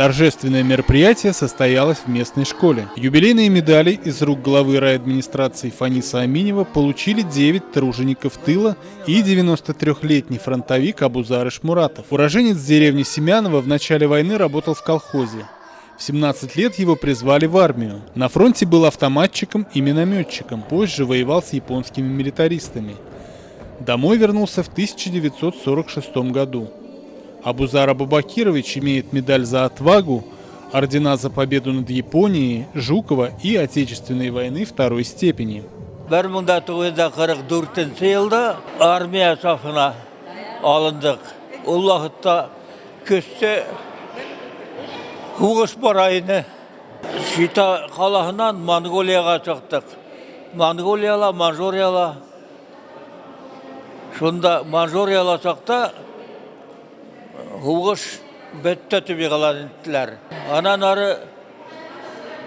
Торжественное мероприятие состоялось в местной школе. Юбилейные медали из рук главы райадминистрации Фаниса Аминева получили 9 тружеников тыла и 93-летний фронтовик Абузар Ишмуратов. Уроженец деревни Семяново в начале войны работал в колхозе. В 17 лет его призвали в армию. На фронте был автоматчиком и минометчиком, позже воевал с японскими милитаристами. Домой вернулся в 1946 году. Абузар Абубакирович имеет медаль за отвагу, ордена за победу над Японией, Жукова и Отечественной войны второй степени. 1944 жылда армия сафына алындық. Ол уақытта көште Хуғыш барайыны Шита қаласынан Монголияға шықтық. Монголияла, Манжурияла. Шонда Манжурияла шақта Хуғыш бетті түбі қалан еттілер. Анан ары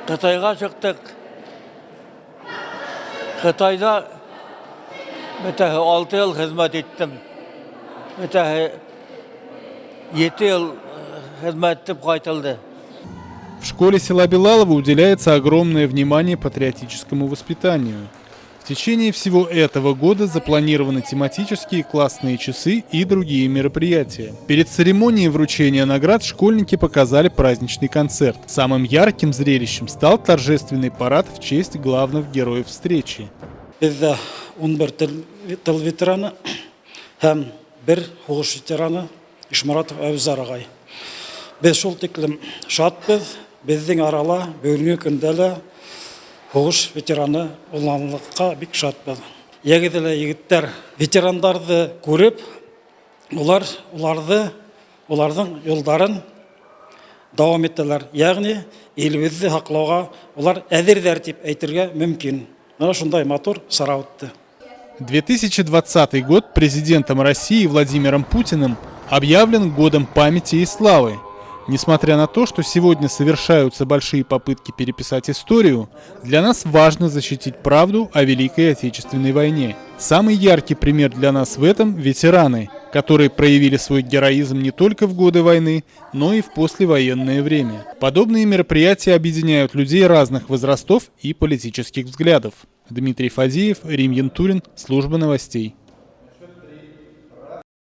Қытайға шықтық. Қытайда 6 жыл қызмет еттім. 7 жыл қызмет еттіп қайтылды. В школе села Белалово уделяется огромное внимание патриотическому воспитанию. В течение всего этого года запланированы тематические классные часы и другие мероприятия. Перед церемонией вручения наград школьники показали праздничный концерт. Самым ярким зрелищем стал торжественный парад в честь главных героев встречи. Bizde 11 тыл ветераны һәм 1 һугыш ветераны Ишмуратов Абузар агай. Без шул тиклем шатбыз, безнең арала бүгенге көндә һугыш ветераны уланлыкка бик шатбыз. Ягыдылы егетләр ветерандарды күреп, уларның юлдарын дәвам иттеләр. Ягъни илебезне хаклауга улар әзерләр дип әйтергә мөмкин. Шундай мотор сара үтте. 2020 год президентом России Владимиром Путиным объявлен годом памяти и славы. Несмотря на то, что сегодня совершаются большие попытки переписать историю, для нас важно защитить правду о Великой Отечественной войне. Самый яркий пример для нас в этом – ветераны, которые проявили свой героизм не только в годы войны, но и в послевоенное время. Подобные мероприятия объединяют людей разных возрастов и политических взглядов. Дмитрий Фадеев, Рим Янтурин, Служба новостей.